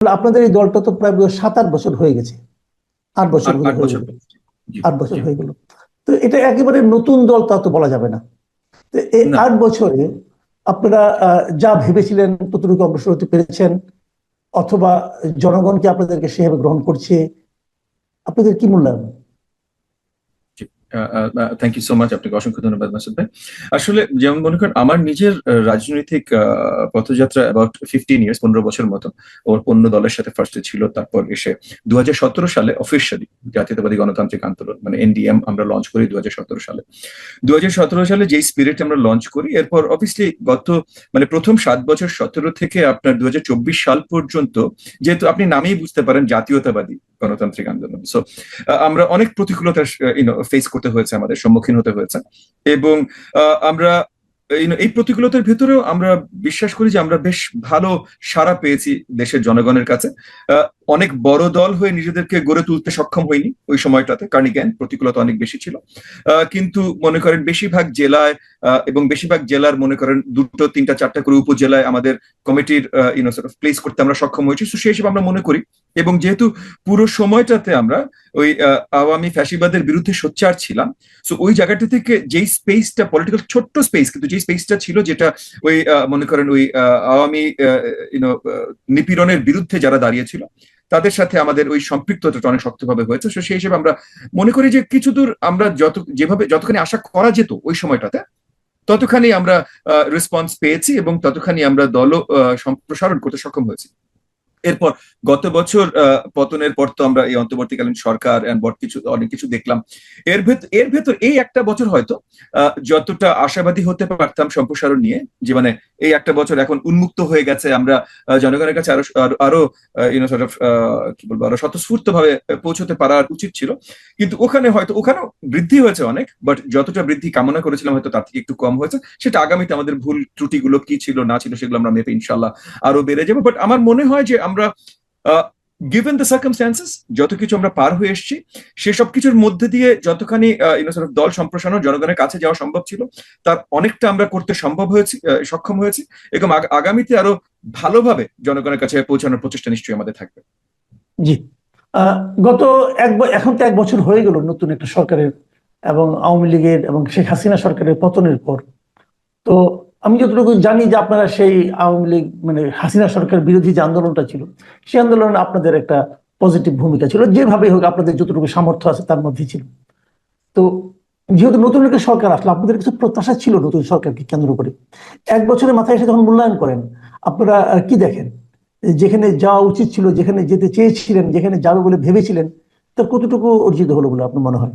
আপনাদের এই দলটা তো প্রায় 7-8 বছর হয়ে গেছে, 8 বছর আট হয়ে বছর গেল, হয়ে গেছে। জি। 8 বছর জি। হয়ে গেল। তো এটা একেবারে নতুন দল তা তো বলা যাবে না। তো এই না। 8 বছরে আপনারা যা ভেবেছিলেন ততটুকু অগ্রসর হতে পেরেছেন, অথবা জনগণকে আপনাদেরকে সেভাবে গ্রহণ করছে, আপনাদের কি মূল্যায়ন? থ্যাংক ইউ সো মাচ, আপনাকে অসংখ্য ধন্যবাদ মাসুদ ভাই। আসলে যেমন মনে করেন আমার নিজের রাজনৈতিক পথযাত্রা অ্যাবাউট 15 ইয়ার্স, 15 বছর মতো। ওর অন্য দলের সাথে ফার্স্টে ছিল, তারপর এসে 2017 সালে অফিসিয়ালি জাতীয়তাবাদী গণতান্ত্রিক আন্দোলন মানে এনডিএম আমরা লঞ্চ করি 2017 সালে। 2017 সালে যেই স্পিরিট আমরা লঞ্চ করি, এরপর অবভিয়াসলি গত মানে প্রথম 7 বছর 17 থেকে আপনার 2024 সাল পর্যন্ত, যেহেতু আপনি নামেই বুঝতে পারেন জাতীয়তাবাদী গণতান্ত্রিক আন্দোলন, সো আমরা অনেক প্রতিকূলতার ফেস করতে হয়েছে, আমাদের সম্মুখীন হতে হয়েছে। এবং আমরা এই প্রতিকূলতার ভেতরেও আমরা বিশ্বাস করি যে আমরা বেশ ভালো সাড়া পেয়েছি দেশের জনগণের কাছে। অনেক বড় দল হয়ে নিজেদেরকে গড়ে তুলতে সক্ষম হয়নি ওই সময়টাতে, কারণ জ্ঞান প্রতিকূলতা অনেক বেশি ছিল। কিন্তু মনে করেন বেশিরভাগ জেলায় এবং বেশিরভাগ জেলার মনে করেন 2টো 3টা 4টা করে উপজেলায় আমাদের কমিটির প্লেস করতে আমরা সক্ষম হয়েছি। তো সেই হিসেবে আমরা মনে করি, এবং যেহেতু পুরো সময়টাতে আমরা ওই আওয়ামী ফ্যাসিবাদের বিরুদ্ধে সোচ্চার ছিলাম, সো ওই জায়গাটা থেকে যেই স্পেসটা পলিটিক্যাল ছোট্ট স্পেস, কিন্তু যেই স্পেসটা ছিল যেটা ওই মনে করেন ওই আওয়ামী নিপীড়নের বিরুদ্ধে যারা দাঁড়িয়েছিল তাদের সাথে আমাদের ওই সম্পৃক্ততা অনেক শক্তভাবে হয়েছে। তো সেই হিসেবে আমরা মনে করি যে কিছু দূর আমরা যতখানি আশা করা যেত ওই সময়টাতে, ততখানি আমরা রেসপন্স পেয়েছি এবং ততখানি আমরা দল সম্প্রসারণ করতে সক্ষম হয়েছি। এরপর গত বছর পতনের পর তো আমরা এই অন্তর্বর্তীকালীন সরকার অনেক কিছু দেখলাম। এর ভেতর এই একটা বছর হয়তো যতটা আশাবাদী হতে পারতাম সম্প্রসারণ নিয়ে, যে মানে এই একটা বছর এখন উন্মুক্ত হয়ে গেছে, আমরা জনগণের কাছে আরো আরো কি বলবো আরো স্বতঃস্ফূর্ত ভাবে পৌঁছতে পারা উচিত ছিল। কিন্তু ওখানেও বৃদ্ধি হয়েছে অনেক, বাট যতটা বৃদ্ধি কামনা করেছিলাম হয়তো তার থেকে একটু কম হয়েছে। সেটা আগামীতে আমাদের ভুল ত্রুটিগুলো কি ছিল না ছিল সেগুলো আমরা মেপে ইনশাল্লাহ আরো বেড়ে যাবো। বাট আমার মনে হয় যে আমরা গিভেন দ্য সার্কামস্ট্যান্সেস যত কিছু আমরা পার হয়ে এসেছি, সেসব কিছুর মধ্যে দিয়ে যতখানি দল সম্প্রসারণ জনগণের কাছে যাওয়া সম্ভব ছিল, তার অনেকটা আমরা করতে সক্ষম হয়েছি। এবং আগামীতে আরো ভালোভাবে জনগণের কাছে পৌঁছানোর প্রচেষ্টা নিশ্চয়ই আমাদের থাকবে। জি। আহ, গত এখন তো 1 বছর হয়ে গেল নতুন একটা সরকারের, এবং আওয়ামী লীগের এবং শেখ হাসিনা সরকারের পতনের পর। তো আমি যতটুকু জানি যে আপনারা সেই আওয়ামী লীগ মানে হাসিনা সরকার বিরোধী যে আন্দোলনটা ছিল, সেই আন্দোলনে আপনাদের একটা পজিটিভ ভূমিকা ছিল, যেভাবে হোক আপনাদের যতটুকু সামর্থ্য আছে তার মধ্যে ছিল। তো যেহেতু নতুন একটা সরকার আসলো, আপনাদের কিছু প্রত্যাশা ছিল নতুন সরকারকে কেন্দ্র করে। 1 বছরের মাথায় এসে যখন মূল্যায়ন করেন, আপনারা কি দেখেন? যেখানে যাওয়া উচিত ছিল, যেখানে যেতে চেয়েছিলেন, যেখানে যাবে বলে ভেবেছিলেন, তার কতটুকু অর্জিত হলো বলে আপনার মনে হয়?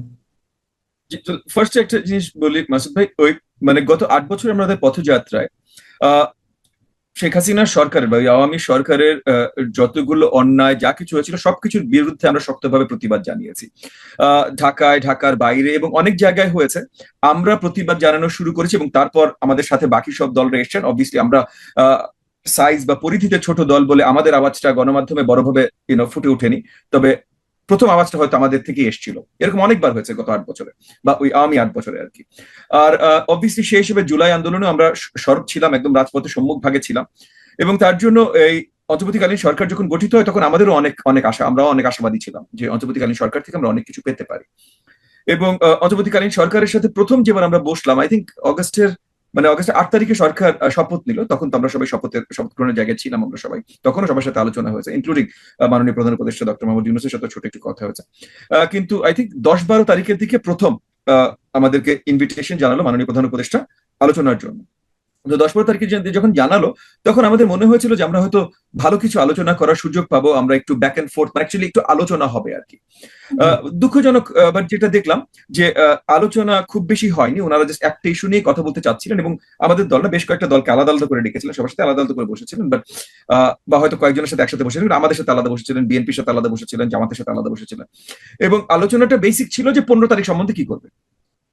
ফার্স্ট একটা জিনিস বলি মাসুদ ভাই, ওই মানে গত 8 বছর আমাদের পথযাত্রায় শেখ হাসিনা সরকারের বা আওয়ামী সরকারের যতগুলো অন্যায় যা কিছু হয়েছিল সবকিছুর বিরুদ্ধে আমরা শক্তভাবে প্রতিবাদ জানিয়েছি। ঢাকায়, ঢাকার বাইরে এবং অনেক জায়গায় হয়েছে। আমরা প্রতিবাদ জানানো শুরু করেছি এবং তারপর আমাদের সাথে বাকি সব দলরা এসছেন। অবভিয়াসলি আমরা সাইজ বা পরিধিতে ছোট দল বলে আমাদের আওয়াজটা গণমাধ্যমে বড়ভাবে ফুটে ওঠেনি, তবে প্রথম আওয়াজটা হয়তো আমাদের থেকেই এসেছিল। এরকম অনেকবার হয়েছে গত 8 বছরে, বা ওই আওয়ামী 8 বছরে আর কি। আর অবভিয়াসলি সেই হিসেবে জুলাই আন্দোলনে আমরা সরব ছিলাম, একদম রাজপথে সম্মুখ ভাগে ছিলাম। এবং তার জন্য এই অন্তর্বর্তীকালীন সরকার যখন গঠিত হয় তখন আমাদেরও অনেক অনেক আশা, আমরাও অনেক আশাবাদী ছিলাম যে অন্তর্বর্তীকালীন সরকার থেকে আমরা অনেক কিছু পেতে পারি। এবং অন্তর্বর্তীকালীন সরকারের সাথে প্রথম যেবার আমরা বসলাম, আই থিঙ্ক অগস্টের 8 তারিখে সরকার শপথ নিল। তখন তো আমরা সবাই শপথ গ্রহণের জায়গায় ছিলাম, আমরা সবাই তখনও সবার সাথে আলোচনা হয়েছে, ইনক্লুডিং মাননীয় প্রধান উপদেষ্টা ডক্টর মোহাম্মদ ইউনূসের সাথে ছোট একটু কথা হয়েছে। কিন্তু আই থিঙ্ক 10-12 তারিখের দিকে প্রথম আমাদেরকে ইনভিটেশন জানালো মাননীয় প্রধান উপদেষ্টা আলোচনার জন্য। তো 10-12 তারিখে যখন জানালো, তখন আমাদের মনে হয়েছিল যে আমরা হয়তো ভালো কিছু আলোচনা করার সুযোগ পাবো, আমরা একটু ব্যাক এন্ড ফোর্থ, অ্যাকচুয়ালি একটু আলোচনা হবে আর কি। দুঃখজনক বাট যেটা দেখলাম যে আলোচনা খুব বেশি হয়নি। ওনারা জাস্ট একটা ইস্যু নিয়ে কথা বলতে চাচ্ছিলেন এবং আমাদের দলটা বেশ কয়েকটা দলকে আলাদা আলাদা করে ডেকেছিলেন, সবার সাথে আলাদা আলাদা করে বসেছিলেন, বাট বা হয়তো কয়েকজনের সাথে একসাথে বসেছিলেন, আমাদের সাথে আলাদা বসেছিলেন, বিএনপির সাথে আলাদা বসেছিলেন, জামাতের সাথে আলাদা বসেছিলেন। এবং আলোচনাটা বেসিক ছিল যে 15 তারিখ সম্বন্ধে কি করবে,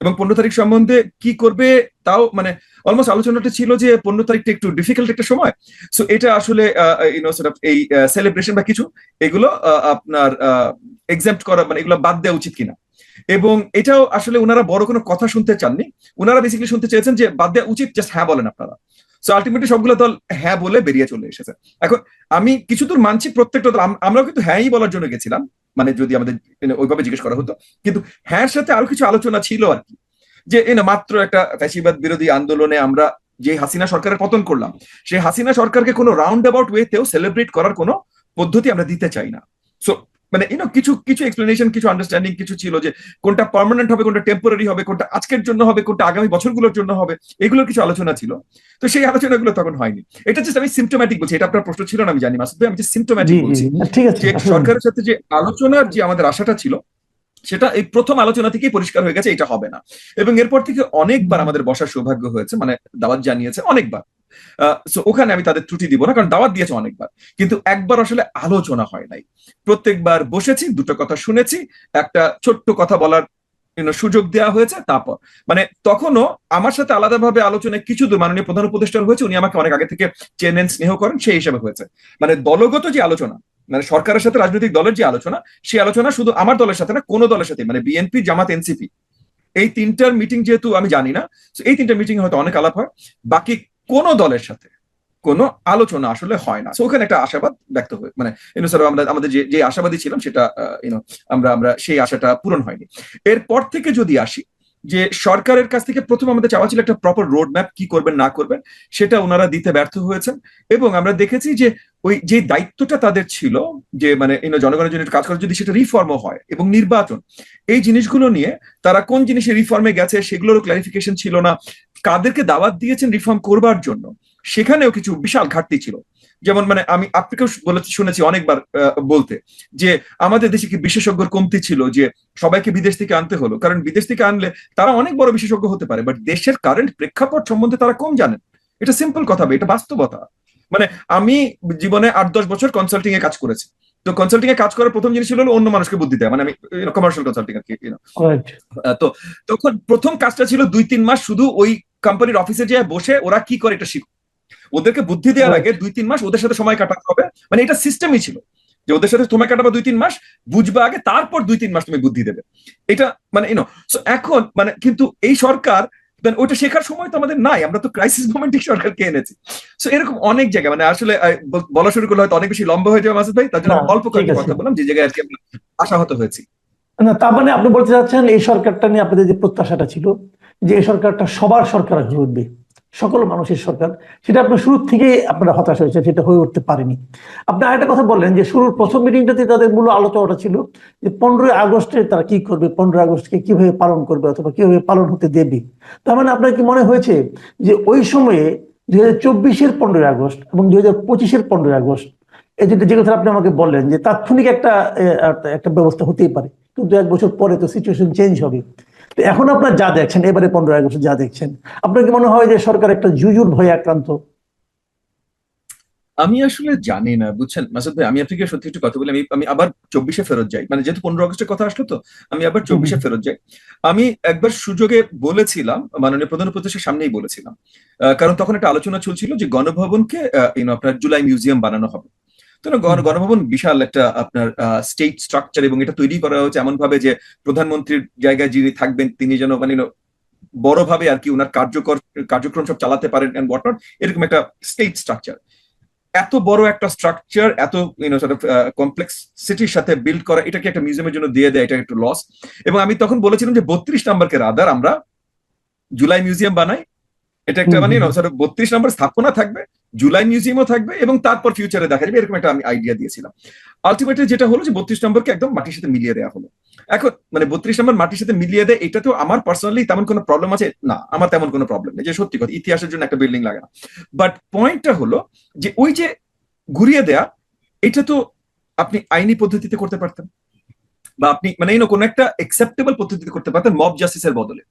এবং 15 তারিখ সম্বন্ধে কি করবে তাও মানে অলমোস্ট আলোচনাটা ছিল যে 15 তারিখটা একটু ডিফিকাল্ট একটা সময়। সো এটা আসলে এই সেলিব্রেশন বা কিছু এগুলো আপনার এক্সাম্পট করা মানে এগুলো বাদ দেওয়া উচিত কিনা। এবং এটাও আসলে ওনারা বড় কোনো কথা শুনতে চাননি, ওনারা বেসিক্যালি শুনতে চেয়েছেন যে বাদ দেওয়া উচিত, জাস্ট হ্যাঁ বলেন আপনারা। সো আলটিমেটলি সবগুলো দল হ্যাঁ বলে বেরিয়ে চলে এসেছে। এখন আমি কিছু দূর মানছি, প্রত্যেকটা দল আমরাও কিন্তু হ্যাঁই বলার জন্য গেছিলাম, মানে যদি আমাদের ওইভাবে জিজ্ঞেস করা হতো। কিন্তু হ্যাঁ সাথে আরো কিছু আলোচনা ছিল আর কি, যে মাত্র একটা ফ্যাসিবাদ বিরোধী আন্দোলনে আমরা যে হাসিনা সরকারের পতন করলাম, সেই হাসিনা সরকারকে কোনো রাউন্ড অ্যাবাউট ওয়েতেও সেলিব্রেট করার কোনো পদ্ধতি আমরা দিতে চাই না। সো মানে কিছু কিছু এক্সপ্লেনেশন, কিছু আন্ডারস্ট্যান্ডিং কিছু ছিল, যে কোনটা পার্মানেন্ট হবে, কোনটা টেম্পোরারি হবে, কোনটা আজকের জন্য হবে, কোনটা আগামী বছরগুলোর জন্য হবে, এগুলোর কিছু আলোচনা ছিল। তো সেই আলোচনাগুলো তখন হয়নি। এটা জাস্ট আমি সিমটোম্যাটিক বলছি, এটা আপনার প্রশ্ন ছিল না আমি জানি মাসুদ ভাই, আমি যে জি সিমটোম্যাটিক জি বলছি, না, ঠিক আছে, যে আসলে সরকারের সাথে যে আলোচনার যে আমাদের আশাটা ছিল, সেটা এই প্রথম আলোচনা থেকেই পরিষ্কার হয়ে গেছে এটা হবে না। এবং এরপর থেকে অনেকবার আমাদের বসার সৌভাগ্য হয়েছে, মানে দাওয়াত জানিয়েছে অনেকবার। সো ওখানে আমি তাদের ত্রুটি দিব না, কারণ দাওয়াত দিয়েছে অনেকবার, কিন্তু একবার আসলে আলোচনা হয় নাই। প্রত্যেকবার বসেছি, দুটো কথা শুনেছি, একটা ছোট্ট কথা বলার সুযোগ দেওয়া হয়েছে, তারপর মানে তখনও আমার সাথে আলাদাভাবে আলোচনায় কিছু দূর মাননীয় প্রধান উপদেষ্টার হয়েছে, উনি আমাকে অনেক আগে থেকে চেনেন, স্নেহ করেন, সেই হিসাবে হয়েছে। মানে দলগত যে আলোচনা, মানে সরকারের সাথে রাজনৈতিক দলের যে আলোচনা, সেই আলোচনা শুধু আমার দলের সাথে না, কোনো দলের সাথে, মানে বিএনপি, জামাত, এনসিপি, এই তিনটার মিটিং যেহেতু আমি জানি না, এই তিনটার মিটিং হয়তো অনেক আলাপ হয়, বাকি কোনো দলের সাথে কোনো আলোচনা আসলে হয় না। ওখানে একটা আশাবাদ ব্যক্ত হয়, মানে আমরা আমাদের যে যে আশাবাদী ছিলাম সেটা আমরা আমরা সেই আশাটা পূরণ হয়নি। এরপর থেকে যদি আসি, যে সরকারের কাছ থেকে প্রথম আমাদের চাওয়া ছিল একটা প্রপার রোড ম্যাপ, কি করবেন না করবেন, সেটা ওনারা দিতে ব্যর্থ হয়েছেন। এবং আমরা দেখেছি যে ওই যে দায়িত্বটা তাদের ছিল, যে মানে জনগণের জন্য কাজ করা, যদি সেটা রিফর্মও হয় এবং নির্বাচন, এই জিনিসগুলো নিয়ে তারা কোন জিনিসে রিফর্মে গেছে সেগুলোরও ক্লারিফিকেশন ছিল না। কাদেরকে দাওয়াত দিয়েছেন রিফর্ম করবার জন্য, সেখানেও কিছু বিশাল ঘাটতি ছিল। যেমন মানে আমি আপনাকেও শুনেছি অনেকবার বলতে, যে আমাদের দেশে কি বিশেষজ্ঞর কমতি ছিল, যে সবাইকে বিদেশ থেকে আনতে হলো, কারণ বিদেশ থেকে আনলে তারা অনেক বড় বিশেষজ্ঞ হতে পারে, বাট দেশের কারেন্ট প্রেক্ষাপট সম্বন্ধে তারা কম জানেন। এটা সিম্পল কথা, এটা বাস্তবতা। মানে আমি জীবনে 8-10 বছর কনসাল্টিং এ কাজ করেছি। তো কনসাল্টিং এ কাজ করার প্রথম জিনিস ছিল অন্য মানুষকে বুদ্ধি দেয়, মানে আমি কমার্শিয়াল কনসাল্টিং আর কি। রাইট। তো তখন প্রথম কাজটা ছিল 2-3 মাস শুধু ওই কোম্পানির অফিসে যেয়ে বসে ওরা কি করে এটা শিখো। ওদেরকে বুদ্ধি দেওয়ার আগে 2-3 মাস ওদের সাথে সময় কাটাতে হবে, মানে এটা সিস্টেমই ছিল, যে ওদের সাথে সময় কাটাবো 2-3 মাস, বুঝবা আগে, তারপর 2-3 মাস তুমি বুদ্ধি দেবে। এটা মানে এখন মানে কিন্তু এই সরকার ওইটা শেখার সময় তো আমাদের নাই, আমরা তো ক্রাইসিস মোমেন্টে সরকারকে এনেছি। সো এরকম অনেক জায়গায়, মানে আসলে বলা শুরু করলে হয়তো অনেক বেশি লম্বা হয়ে যাবে মাসুদ ভাই, তার জন্য না, আমি অল্প ঠিক কয়েকটা আছে। কথা বললাম যে জায়গায় আর কি আমরা আশাহত হয়েছি। না, তার মানে আপনি বলতে চাচ্ছেন এই সরকারটা নিয়ে আপনাদের যে প্রত্যাশাটা ছিল, যে এই সরকারটা সবার সরকার হয়ে উঠবে, সকল মানুষের সরকার, সেটা আপনার শুরু থেকে আপনারা হতাশ হয়েছে, সেটা হয়ে উঠতে পারেনি। আপনি আরেকটা কথা বললেন যে শুরুর প্রথম মিটিংটাতে তাদের মূল আলোচনাটা ছিল যে 15ই আগস্টে তারা কি করবে, 15ই আগস্টকে কিভাবে পালন করবে অথবা কিভাবে পালন হতে দেবে। তার মানে আপনার কি মনে হয়েছে যে ওই সময়ে 2024-এর 15ই আগস্ট এবং 2025-এর 15ই আগস্ট, এই যে কথা আপনি আমাকে বললেন যে তাৎক্ষণিক একটা একটা ব্যবস্থা হতেই পারে, কিন্তু 1 বছর পরে তো সিচুয়েশন চেঞ্জ হবে। তো এখন আপনার যা দেখছেন, এবারে 15ই আগস্ট যা দেখছেন, আপনার কি মনে হয় যে সরকার একটা জুজুর ভয়ে আক্রান্ত? আমি আসলে জানি না, বুঝছেন মাসুদ ভাই, আমি আপনাকে সত্যি একটু কথা বলি, আমি আমি আবার 24-এ ফেরত যাই, মানে যেহেতু 15 আগস্টের কথা আসলো, তো আমি আবার হুম, 24-এ ফেরত যাই। আমি একবার সুযোগে বলেছিলাম, মাননীয় প্রধান উপদেষ্টার সামনেই বলেছিলাম, কারণ তখন একটা আলোচনা চলছিল যে গণভবনকে আপনার জুলাই মিউজিয়াম বানানো হবে। তো হুম, গণভবন বিশাল একটা আপনার স্টেট স্ট্রাকচার, এবং এটা তৈরি করা হয়েছে এমন ভাবে যে প্রধানমন্ত্রীর জায়গায় যিনি থাকবেন তিনি যেন মানে বড়ভাবে আর কি ওনার কার্যক্রম সব চালাতে পারেন এন্ড হোয়াট নট, এরকম একটা স্টেট স্ট্রাকচার। এত বড় একটা স্ট্রাকচার, এত কমপ্লেক্সিটির সাথে বিল্ড করা, এটাকে একটা মিউজিয়ামের জন্য দিয়ে দেয়, এটা একটু লস। এবং আমি তখন বলেছিলাম যে 32 নম্বরকে রাদার আমরা জুলাই মিউজিয়াম বানাই। এটা একটা হুম, মানে হুম, 32 নম্বর স্থাপনা থাকবে, জুলাই মিউজিয়ামও থাকবে, এবং তারপর ফিউচারে দেখা যাবে, এরকম একটা আমি আইডিয়া দিয়েছিলাম। আলটিমেটলি যেটা হলো যে 32 নম্বরকে একদম মাটির সাথে মিলিয়ে দেওয়া হলো। এখন মানে 32 নম্বর মাটির সাথে মিলিয়ে দেয়, এটা তো আমার পার্সোনালি তেমন কোনো প্রবলেম আছে না, আমার তেমন কোনো প্রবলেম নেই, যে সত্যি কথা ইতিহাসের জন্য একটা বিল্ডিং লাগে না। বাট পয়েন্টটা হলো যে ওই যে ঘুরিয়ে দেয়া, এটা তো আপনি আইনি পদ্ধতিতে করতে পারতেন, বা আপনি মানে কোনো একটা একসেপ্টেবল পদ্ধতিতে করতে পারতেন মব জাস্টিসের বদলে।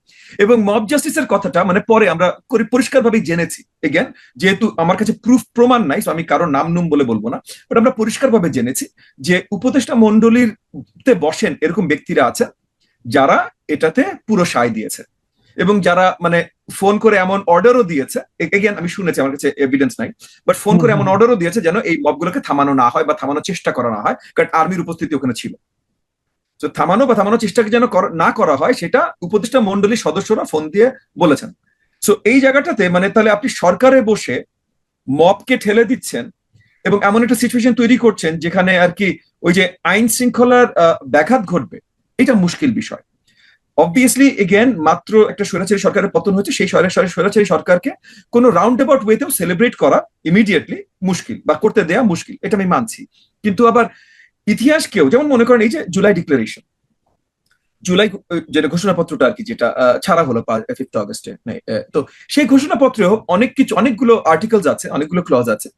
এবং মব জাস্টিসের কথাটা মানে পরে আমরা পরিষ্কারভাবে জেনেছি, এগেন যেহেতু আমার কাছে প্রুফ প্রমাণ নাই, আমি কারো নাম নুম বলে বলবো না, বাট আমরা পরিষ্কারভাবে জেনেছি যে উপদেষ্টা মন্ডলীর তে বসেন এরকম ব্যক্তিরা আছেন যারা এটাতে পুরো সায় দিয়েছে, এবং যারা মানে ফোন করে এমন অর্ডারও দিয়েছে, এগেন আমি শুনেছি, আমার কাছে এভিডেন্স নাই, বাট ফোন হুম, করে এমন হুম। অর্ডারও দিয়েছে যেন এই মবগুলোকে থামানো না হয় বা থামানোর চেষ্টা করা না হয়, কারণ আর্মির উপস্থিতি ওখানে ছিল। তো থামানোর চেষ্টাকে যেন না করা হয়, সেটা উপদেষ্টা মন্ডলীর সদস্যরা ফোন দিয়ে বলেছেন। সো এই জায়গাটাতে মানে তাহলে আপনি সরকারে বসে মবকে ঠেলে দিচ্ছেন এবং এমন একটা সিচুয়েশন তৈরি করছেন যেখানে আর কি ওই যে আইন শৃঙ্খলার ব্যাঘাত ঘটবে, এটা মুশকিল বিষয়। অবভিয়াসলি এগেন মাত্র একটা স্বৈরাচারী সরকারের পতন হচ্ছে, সেই স্বৈরাচারী সরকারকে কোনো রাউন্ড অ্যাবাউট ওয়েতেও সেলিব্রেট করা ইমিডিয়েটলি মুশকিল বা করতে দেয়া মুশকিল, এটা আমি মানছি। কিন্তু আবার ইতিহাসকেও, যেমন মনে করেন এই যে জুলাই ডিক্লারেশন, জুলাই যেটা ঘোষণাপত্রটা আর কি, যেটা ছাড়া হলো 5 আগস্টে, তো সেই ঘোষণাপত্রেও অনেক কিছু, অনেকগুলো আর্টিকেলস আছে, অনেকগুলো ক্লজ আছে,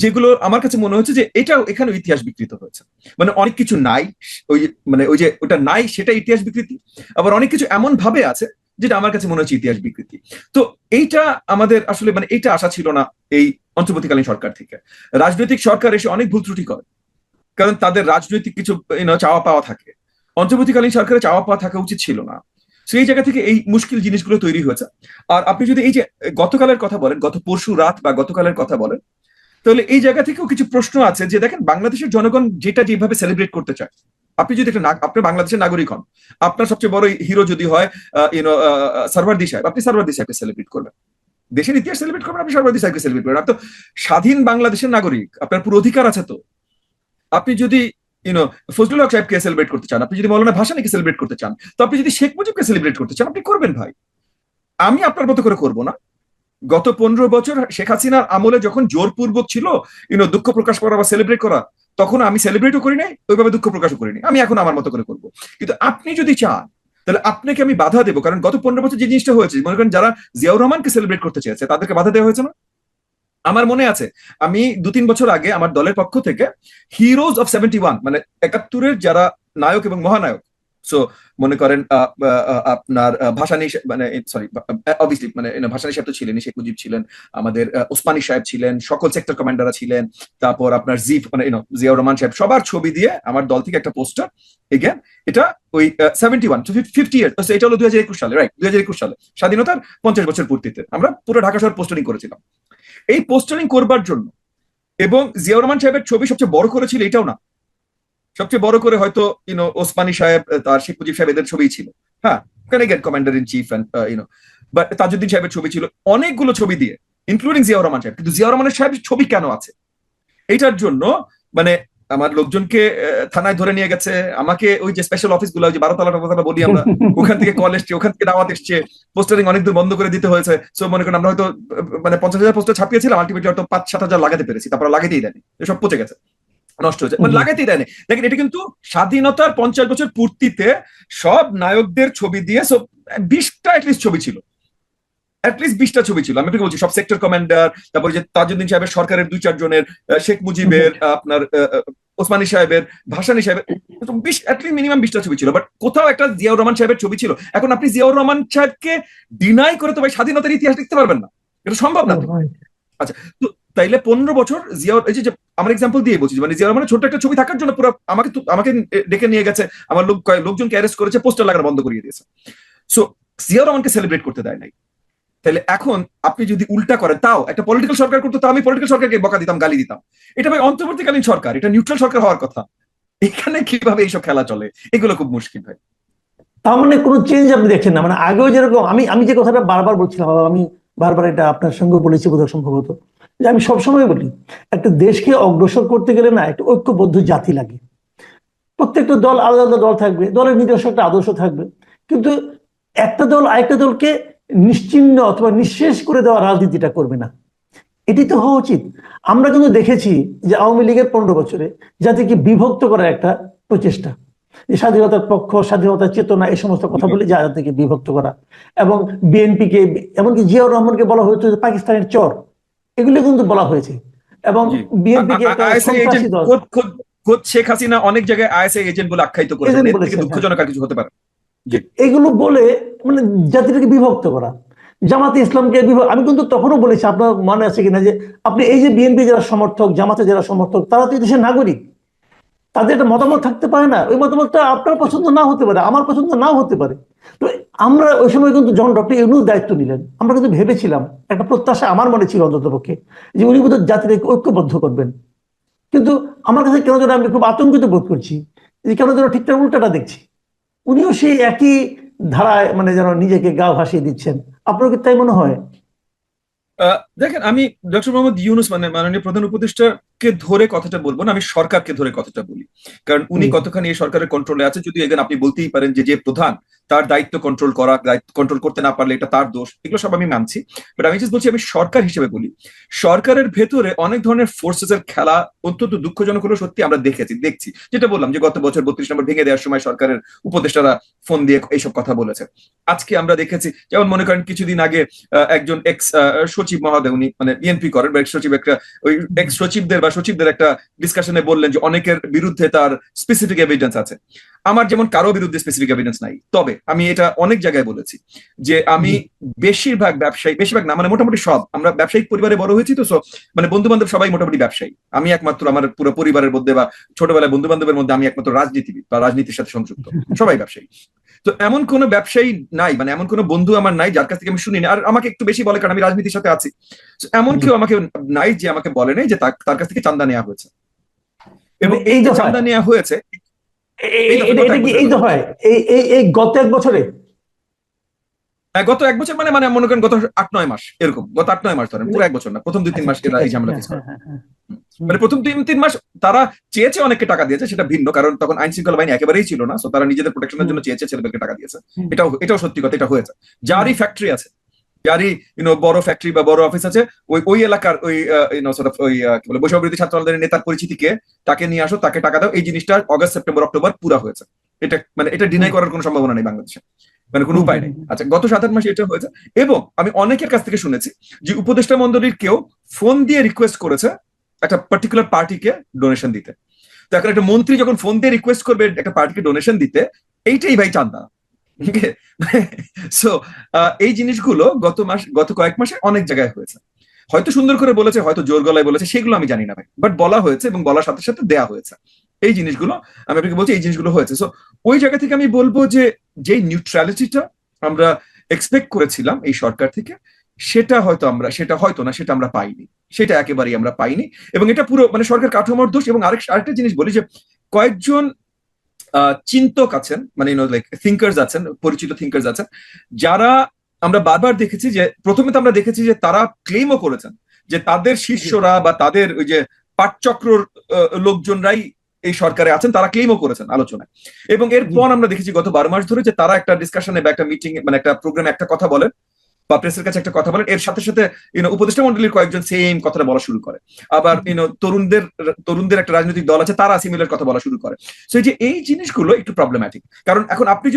যেগুলো আমার কাছে মনে হচ্ছে যে এটাও এখানে ইতিহাস বিকৃত হয়েছে। মানে অনেক কিছু নাই, ওই মানে ওই যে ওটা নাই সেটা ইতিহাস বিকৃতি, আবার অনেক কিছু এমন ভাবে আছে যেটা আমার কাছে মনে হচ্ছে ইতিহাস বিকৃতি। তো এইটা আমাদের আসলে মানে এইটা আশা ছিল না এই অন্তর্বর্তীকালীন সরকার থেকে। রাজনৈতিক সরকার এসে অনেক ভুল ত্রুটি করে, কারণ তাদের রাজনৈতিক কিছু চাওয়া পাওয়া থাকে, অন্তর্বর্তীকালীন সরকারের চাওয়া পাওয়া থাকা উচিত ছিল না। সেই জায়গা থেকে এই মুশকিল জিনিসগুলো তৈরি হয়েছে। আর আপনি যদি এই যে গতকালের কথা বলেন, গত পরশু রাত বা গতকালের কথা বলেন, তাহলে এই জায়গা থেকেও কিছু প্রশ্ন আছে যে দেখেন বাংলাদেশের জনগণ যেটা যেভাবে সেলিব্রেট করতে চায়, আপনি যদি একটা আপনি বাংলাদেশের নাগরিক হন, আপনার সবচেয়ে বড় হিরো যদি হয় সরওয়ার্দী সাহেব, আপনি সরওয়ার্দী সাহেবকে সেলিব্রেট করবেন, দেশের ইতিহাস সেলিব্রেট করবেন, আপনি সরওয়ার্দী সাহেবকে সেলিব্রেট করবেন। আপনি তো স্বাধীন বাংলাদেশের নাগরিক, আপনার পুরো অধিকার আছে। তো আপনি যদি ফজলুল হক সাহেবকে সেলিব্রেট করতে চান, আপনি যদি মৌলানা ভাসানীকে সেলিব্রেট করতে চান, তো আপনি যদি শেখ মুজিবকে সেলিব্রেট করতে চান, আপনি করবেন ভাই, আমি আপনার মতো করে করবো না। গত 15 বছর শেখ হাসিনার আমলে যখন জোরপূর্বক ছিল দুঃখ প্রকাশ করা বা সেলিব্রেট করা, তখন আমি সেলিব্রেটও করি নাই, ওইভাবে দুঃখ প্রকাশও করিনি, আমি এখন আমার মতো করে করবো। কিন্তু আপনি যদি চান তাহলে আপনাকে আমি বাধা দেবো, কারণ গত 15 বছর যে জিনিসটা হয়েছে, মনে করেন যারা জিয়াউর রহমানকে সেলিব্রেট করতে চেয়েছে তাদেরকে বাধা দেওয়া হয়েছে না। আমার মনে আছে আমি 2-3 বছর আগে আমার দলের পক্ষ থেকে হিরোজ অফ 71 মানে 71-এর যারা নায়ক এবং মহানায়ক, সো মনে করেন আপনার ভাসানী মানে সরি অবভিয়াসলি মানে ভাসানী সাহেব তো ছিলেন, শেখ মুজিব ছিলেন, আমাদের ওসমানী সাহেব ছিলেন, সকল সেক্টর কমান্ডাররা ছিলেন, তারপর আপনার মানে জিয়াউর রহমান সাহেব, সবার ছবি দিয়ে আমার দল থেকে একটা পোস্টার, এগেন এটা ওই 71 50 ইয়ার্স, এটা হলো 2021 সালে, রাইট, 2021 সালে স্বাধীনতার 50 বছর পূর্তিতে আমরা পুরো ঢাকা শহর পোস্টারিং করেছিলাম। এই পোস্টারিং করবার জন্য, এবং জিয়াউর রহমান সাহেবের ছবি সবচেয়ে বড় করেছিল এটাও না, সবচেয়ে বড় করে হয়তো ওসমানী সাহেব, তার শেখ মুজিব সাহেব এদের ছবি ছিল, হ্যাঁ, commander in chief and but Tajuddin সাহেবের ছবি ছিল, অনেকগুলো ছবি দিয়ে ইনক্লুডিং জিয়াউর রহমান সাহেব। কিন্তু জিয়াউর রহমানের সাহেবের ছবি কেন আছে? এইটার জন্য মানে আমার লোকজনকে থানায় ধরে নিয়ে গেছে, আমাকে ওই যে স্পেশাল অফিস গুলো, যে 12তলা বলি আমরা, ওখান থেকে কল এসছে, ওখান থেকে দাওয়াত এসছে, পোস্টারিং অনেক দূর বন্ধ করে দিতে হয়েছে। সো মনে করেন আমরা হয়তো মানে 50,000 পোস্টার ছাপিয়েছিলাম, আলটিমেটলি হয়তো 5-7 হাজার লাগাতে পেরেছি, তারপর লাগাতেই দেয়নি, সব পচে গেছে, নষ্ট হয়েছে, মানে লাগাতেই দেয়নি। দেখেন এটা কিন্তু স্বাধীনতার 50 বছর পূর্তিতে সব নায়কদের ছবি দিয়ে সব 20টা অ্যাটলিস্ট ছবি ছিল, অ্যাটলিস্ট 20টা ছবি ছিল। আমি আপনাকে বলছি সব সেক্টর কমান্ডার, তারপরে যে তাজউদ্দিন সাহেবের সরকারের 2-4 জনের, শেখ মুজিবের, আপনার ওসমানী সাহেবের, ভাসানী সাহেবের, 20 অ্যাটলিস্ট মিনিমাম 20টা ছবি ছিল, বাট কোথাও একটা জিয়াউর রহমান সাহেবের ছবি ছিল। এখন আপনি জিয়াউর রহমান সাহেবকে ডিনাই করে তো ভাই স্বাধীনতার ইতিহাস লিখতে পারবেন না, এটা সম্ভব না। আচ্ছা, তো তাইলে 15 বছর জিয়াউর, এই যে আমার এক্সাম্পল দিয়ে বলছি, মানে জিয়াউর রহমানের ছোট্ট একটা ছবি থাকার জন্য পুরো আমাকে ডেকে নিয়ে গেছে, আমার লোকজনকে অ্যারেস্ট করেছে, পোস্টার লাগানো বন্ধ করিয়ে দিয়েছে। সো জিয়াউর রহমানকে সেলিব্রেট করতে দেয় নাই। তাহলে এখন আপনি যদি উল্টা করেন, তাও একটা পলিটিক্যাল সরকার করতো, তাও আমি পলিটিক্যাল সরকারকে বকা দিতাম, গালি দিতাম। এটা ভাই অন্তর্বর্তীকালীন সরকার, এটা নিউট্রাল সরকার হওয়ার কথা, এখানে কিভাবে এইসব খেলা চলে, এগুলো খুব মুশকিল ভাই। তার মানে কোনো চেঞ্জ আপনি দেখছেন না? মানে আগেও যেরকম আমি যে কথাটা বারবার বলছিলাম, আমি বারবার এটা আপনার সঙ্গে বলেছি বোধহয় সম্ভবত, যে আমি সবসময় বলি একটা দেশকে অগ্রসর করতে গেলে না একটা ঐক্যবদ্ধ জাতি লাগে। প্রত্যেকটা দল আলাদা আলাদা দল থাকবে, দলের নিজস্ব একটা আদর্শ থাকবে, কিন্তু একটা দল আরেকটা দলকে নিশ্চিহ্ন অথবা নিঃশেষ করে দেওয়া রাজনীতিটা করবে না, এটি তো হওয়া উচিত। আমরা কিন্তু দেখেছি যে আওয়ামী লীগের 15 বছরে জাতিকে বিভক্ত করার একটা প্রচেষ্টা, যে স্বাধীনতার পক্ষ, স্বাধীনতার চেতনা, এই সমস্ত কথা বলে জাতিকে বিভক্ত করা, এবং বিএনপিকে, এমনকি জিয়াউর রহমানকে বলা হয়েছে যে পাকিস্তানের চর, এগুলো কিন্তু বলা হয়েছে, এবং বিএনপিকে একটা সন্ত্রাসী দল। শেখ হাসিনা অনেক জায়গায় আইএসআই এজেন্ট বলে আখ্যায়িত করেছেন, এর থেকে দুঃখজনক আর কিছু হতে পারে। এগুলো বলে মানে জাতিটাকে বিভক্ত করা, জামাতে ইসলামকে আমি কিন্তু তখনও বলেছি, আপনার মনে আছে কিনা, যে আপনি এই যে বিএনপি যারা সমর্থক, জামাতে যারা সমর্থক, তারা তো দেশের নাগরিক, তাদের একটা মতামত থাকতে পারে না? ওই মতামতটা আপনার পছন্দ না হতে পারে, আমার পছন্দ নাও হতে পারে। তো আমরা ওই সময় কিন্তু যখন ডক্টর ইউনূস দায়িত্ব নিলেন, আমরা কিন্তু ভেবেছিলাম, একটা প্রত্যাশা আমার মনে ছিল অন্তত পক্ষে, যে উনি বোধহয় জাতিকে ঐক্যবদ্ধ করবেন। কিন্তু আমার কাছে কেন যেন আমি খুব আতঙ্কিত বোধ করছি, যে কেন যেন ঠিকঠাক উল্টাটা দেখছি। উনিও সেই একই ধারায় মানে যেন নিজেকে গা ভাসিয়ে দিচ্ছেন। আপনার কি তাই মনে হয়? দেখেন, আমি ডক্টর মোহাম্মদ ইউনূস মানে মাননীয় প্রধান উপদেষ্টাকে ধরে কথাটা বলবো না, আমি সরকারকে ধরে কথাটা বলি। কারণ উনি হুম, কতখানি এই সরকারের কন্ট্রোলে আছে, যদি এখানে আপনি বলতেই পারেন যে যে প্রধান তার দায়িত্ব কন্ট্রোল করা, দায়িত্ব কন্ট্রোল করতে না পারলে এটা তার দোষ, এগুলো সব আমি মানছি। বাট আমি জাস্ট বলছি, আমি সরকার হিসেবে বলি, সরকারের ভেতরে অনেক ধরনের ফোর্সেস এর খেলা অত্যন্ত দুঃখজনক হলো সত্যি, আমরা দেখছি। যেটা বললাম যে গত বছর 32 নম্বর ভেঙে দেওয়ার সময় সরকারের উপদেষ্টারা ফোন দিয়ে এইসব কথা বলেছে। আজকে আমরা দেখেছি, যেমন মনে করেন কিছুদিন আগে একজন এক্স সচিব মহোদয়, উনি মানে বিএনপি করেন বা এক্স সচিব, একটা ওই এক্স সচিবদের বা সচিবদের একটা ডিসকাশনে বললেন যে অনেকের বিরুদ্ধে তার স্পেসিফিক এভিডেন্স আছে। আমার যেমন কারো বিরুদ্ধে স্পেসিফিক এভিডেন্স নাই, তবে আমি এটা অনেক জায়গায় বলেছি যে আমি জি, বেশিরভাগ না মানে মোটামুটি সব, আমরা ব্যবসায়িক পরিবারে বড় হয়েছি, তো মানে বন্ধু বান্ধব সবাই মোটামুটি ব্যবসায়ী। আমি একমাত্র আমার পুরো পরিবারের মধ্যে বা ছোটবেলায় বন্ধু বান্ধবের মধ্যে আমি একমাত্র রাজনীতিবিদ বা রাজনীতির সাথে সংযুক্ত, সবাই ব্যবসায়ী। তো এমন কোনো ব্যবসায়ী নাই, মানে এমন কোনো বন্ধু আমার নাই যার কাছ থেকে আমি শুনি না। আর আমাকে একটু বেশি বলে, কারণ আমি রাজনীতির সাথে আছি। So, এমন জি। কেউ আমাকে নাই যে আমাকে বলে নাই যে তার কাছ থেকে চাঁদা নেওয়া হয়েছে। এবং মানে এই এই যে দফায় চাঁদা নেওয়া হয়েছে, এই দফা এটা গত এটা এক কি বছরের এই কথা বলছি। দফায় এই গত 1 বছরে? হ্যাঁ, গত এক বছর, মানে মনে করেন গত 8-9 মাস, এরকম গত 8-9 মাস ধরেন, মানে পুরো 1 বছর না, প্রথম 2-3 আচ্ছা, মাস ঠিক এরা এই আছে, ঝামেলা হ্যাঁ, ফেস হ্যাঁ, করে। হ্যাঁ, হ্যাঁ। হুম, মানে প্রথম 3-3 মাস তারা চেয়েছে অনেককে টাকা দিয়েছে, সেটা ভিন্ন, কারণ তখন আইন শৃঙ্খলা বাহিনী একেবারেই ছিল না, তো তারা নিজেদের প্রোটেকশনের হুম, জন্য চেয়েছে, ছেলেদেরকে টাকা দিয়েছে। হুম, এটাও সত্যি কথা, এটা হয়েছে। হুম, যারই ফ্যাক্টরি আছে, যারই বড় ফ্যাক্টরি বা বড় অফিস আছে, ওই এলাকার ওই ওই কি বলে বৈষম্য বিরোধী ছাত্র আন্দোলনের নেতার পরিচিতিকে, তাকে নিয়ে আসো, তাকে টাকা দাও, এই জিনিসটা অগস্ট সেপ্টেম্বর অক্টোবর পুরা হয়েছে। এটা ডিনাই হুম, করার কোনো সম্ভাবনা নেই বাংলাদেশে, মানে কোনো হুম, উপায় হুম, নেই। হুম, আচ্ছা, গত 7-8 মাসে এটা হয়েছে। এবং আমি অনেকের কাছ থেকে শুনেছি যে উপদেষ্টা মন্ডলীর কেউ ফোন দিয়ে রিকোয়েস্ট করেছে একটা পার্টিকুলার পার্টিকে ডোনেশন দিতে। তো এখন একটা মন্ত্রী যখন ফোন দিয়ে রিকোয়েস্ট করবে একটা পার্টিকে ডোনেশন দিতে, এইটাই ভাই চান্দা। সো এই জিনিসগুলো গত কয়েক মাসে অনেক জায়গায় হয়েছে। হয়তো সুন্দর করে বলেছে, হয়তো জোর গলায় বলেছে, সেগুলো আমি জানি না ভাই, বাট বলা হয়েছে এবং বলার সাথে সাথে দেয়া হয়েছে। এই জিনিসগুলো আমি আপনাকে বলছি, এই জিনিসগুলো হয়েছে। সো ওই জায়গা থেকে আমি বলবো যে যেই নিউট্রালিটিটা আমরা এক্সপেক্ট করেছিলাম এই সরকার থেকে, সেটা হয়তো না, সেটা আমরা পাইনি, সেটা একেবারেই আমরা পাইনি। এবং এটা পুরো মানে সরকার কাঠামোর দোষ। এবং আরেকটা জিনিস বলি যে কয়েকজন চিন্তক আছেন, মানে লাইক থিঙ্কার্স আছেন, পরিচিত থিঙ্কার্স আছেন, যারা আমরা বারবার দেখেছি যে প্রথমে তো আমরা দেখেছি যে তারা ক্লেমও করেছেন যে তাদের জি, শিষ্যরা বা তাদের ওই যে পাঠচক্রর লোকজনরাই এই সরকারে আছেন, তারা ক্লেমও করেছেন আলোচনায়। এবং জি, এরপর আমরা দেখেছি গত 12 মাস ধরে যে তারা একটা ডিসকাশনে বা একটা মিটিং, মানে একটা প্রোগ্রামে একটা কথা বলেন বা প্রেসের কাছে একটা কথা বলেন, এর সাথে সাথে উপদেষ্টা মন্ডলীর কয়েকজন সেম কথাটা বলা শুরু করে। আবার তরুণদের একটা রাজনৈতিক দল আছে, তারা সিমিলার কথা বলা শুরু করে। সো এই যে এই জিনিসগুলো একটু প্রবলেম্যাটিক। কারণ এখন আপনি